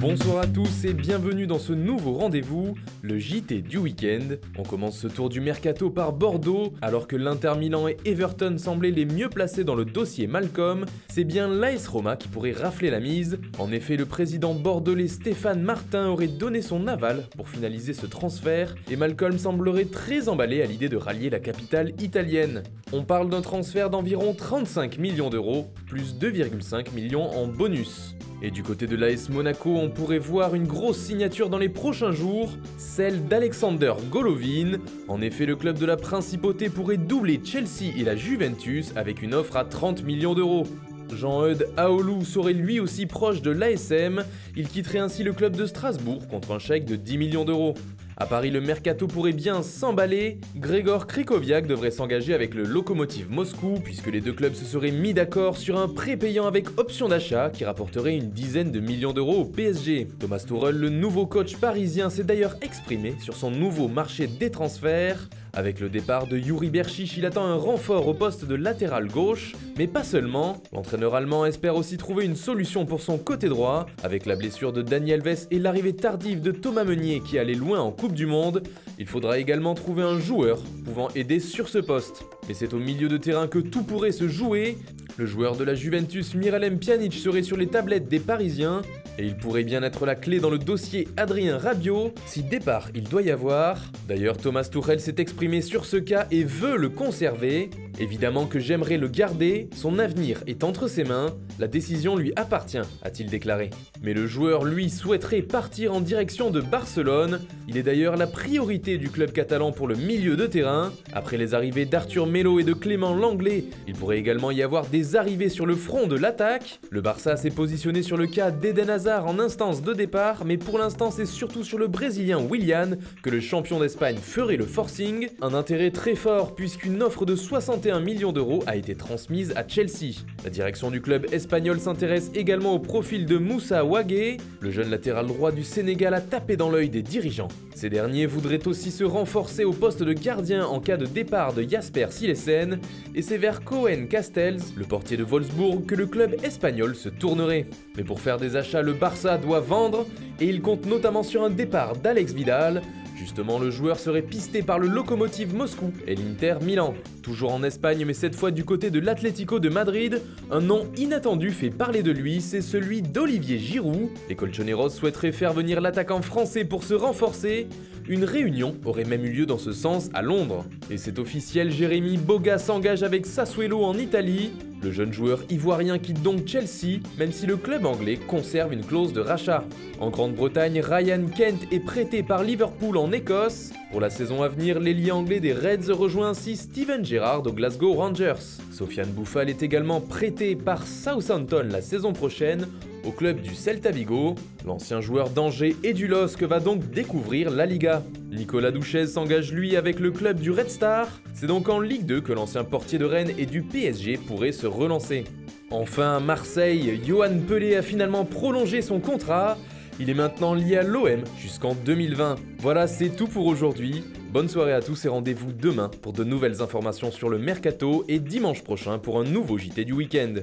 Bonsoir à tous et bienvenue dans ce nouveau rendez-vous, le JT du week-end. On commence ce tour du mercato par Bordeaux. Alors que l'Inter Milan et Everton semblaient les mieux placés dans le dossier Malcolm, c'est bien l'AS Roma qui pourrait rafler la mise. En effet, le président bordelais Stéphane Martin aurait donné son aval pour finaliser ce transfert et Malcolm semblerait très emballé à l'idée de rallier la capitale italienne. On parle d'un transfert d'environ 35 millions d'euros, plus 2,5 millions en bonus. Et du côté de l'AS Monaco, on pourrait voir une grosse signature dans les prochains jours, celle d'Alexander Golovin. En effet, le club de la Principauté pourrait doubler Chelsea et la Juventus avec une offre à 30 millions d'euros. Jean-Eudes Aoulou serait lui aussi proche de l'ASM, il quitterait ainsi le club de Strasbourg contre un chèque de 10 millions d'euros. À Paris, le mercato pourrait bien s'emballer. Grégor Krychowiak devrait s'engager avec le Lokomotiv Moscou puisque les deux clubs se seraient mis d'accord sur un prêt payant avec option d'achat qui rapporterait une dizaine de millions d'euros au PSG. Thomas Tuchel, le nouveau coach parisien, s'est d'ailleurs exprimé sur son nouveau marché des transferts. Avec le départ de Yuri Berchiche, il attend un renfort au poste de latéral gauche, mais pas seulement. L'entraîneur allemand espère aussi trouver une solution pour son côté droit. Avec la blessure de Dani Alves et l'arrivée tardive de Thomas Meunier qui allait loin en Coupe du Monde, il faudra également trouver un joueur pouvant aider sur ce poste. Et c'est au milieu de terrain que tout pourrait se jouer. Le joueur de la Juventus, Miralem Pjanic, serait sur les tablettes des Parisiens. Et il pourrait bien être la clé dans le dossier Adrien Rabiot, si départ il doit y avoir. D'ailleurs, Thomas Tuchel s'est exprimé sur ce cas et veut le conserver. Évidemment que j'aimerais le garder, son avenir est entre ses mains, la décision lui appartient, a-t-il déclaré. Mais le joueur, lui, souhaiterait partir en direction de Barcelone. Il est d'ailleurs la priorité du club catalan pour le milieu de terrain. Après les arrivées d'Arthur Melo et de Clément Langlais, il pourrait également y avoir des arrivées sur le front de l'attaque. Le Barça s'est positionné sur le cas d'Eden Hazard en instance de départ, mais pour l'instant c'est surtout sur le Brésilien Willian que le champion d'Espagne ferait le forcing. Un intérêt très fort puisqu'une offre de 61 millions d'euros a été transmise à Chelsea. La direction du club espagnol s'intéresse également au profil de Moussa Wagué. Le jeune latéral droit du Sénégal a tapé dans l'œil des dirigeants. Ces derniers voudraient aussi se renforcer au poste de gardien en cas de départ de Jasper Cillessen, et c'est vers Koen Castells, le portier de Wolfsburg, que le club espagnol se tournerait. Mais pour faire des achats, le Barça doit vendre, et il compte notamment sur un départ d'Alex Vidal. Justement, le joueur serait pisté par le Lokomotiv Moscou et l'Inter Milan. Toujours en Espagne, mais cette fois du côté de l'Atlético de Madrid, un nom inattendu fait parler de lui, c'est celui d'Olivier Giroud. Les Colchoneros souhaiteraient faire venir l'attaquant français pour se renforcer. Une réunion aurait même eu lieu dans ce sens à Londres. Et c'est officiel, Jérémy Boga s'engage avec Sassuolo en Italie. Le jeune joueur ivoirien quitte donc Chelsea, même si le club anglais conserve une clause de rachat. En Grande-Bretagne, Ryan Kent est prêté par Liverpool en Écosse. Pour la saison à venir, l'ailier anglais des Reds rejoint ainsi Steven Gerrard aux Glasgow Rangers. Sofiane Bouffal est également prêté par Southampton la saison prochaine au club du Celta Vigo. L'ancien joueur d'Angers et du LOSC va donc découvrir la Liga. Nicolas Douchez s'engage lui avec le club du Red Star. C'est donc en Ligue 2 que l'ancien portier de Rennes et du PSG pourrait se relancer. Enfin, à Marseille, Yohan Pelé a finalement prolongé son contrat. Il est maintenant lié à l'OM jusqu'en 2020. Voilà, c'est tout pour aujourd'hui. Bonne soirée à tous et rendez-vous demain pour de nouvelles informations sur le mercato et dimanche prochain pour un nouveau JT du week-end.